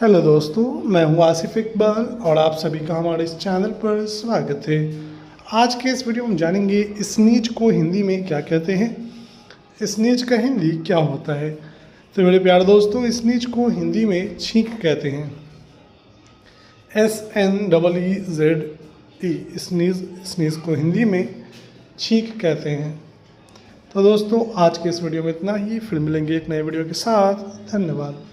Hello दोस्तों, मैं हूं आसिफ इकबाल और आप सभी का हमारे इस चैनल पर स्वागत है। आज के इस वीडियो में हम जानेंगे स्नीज को हिंदी में क्या कहते हैं। स्नीज का हिंदी क्या होता है। तो मेरे प्यारे दोस्तों, स्नीज को हिंदी में छींक कहते हैं। SNEEZE sneeze. स्नीज को हिंदी में छींक कहते हैं। तो दोस्तों, आज के इस वीडियो में इतना ही। फिर मिलेंगे एक नए वीडियो के साथ। धन्यवाद।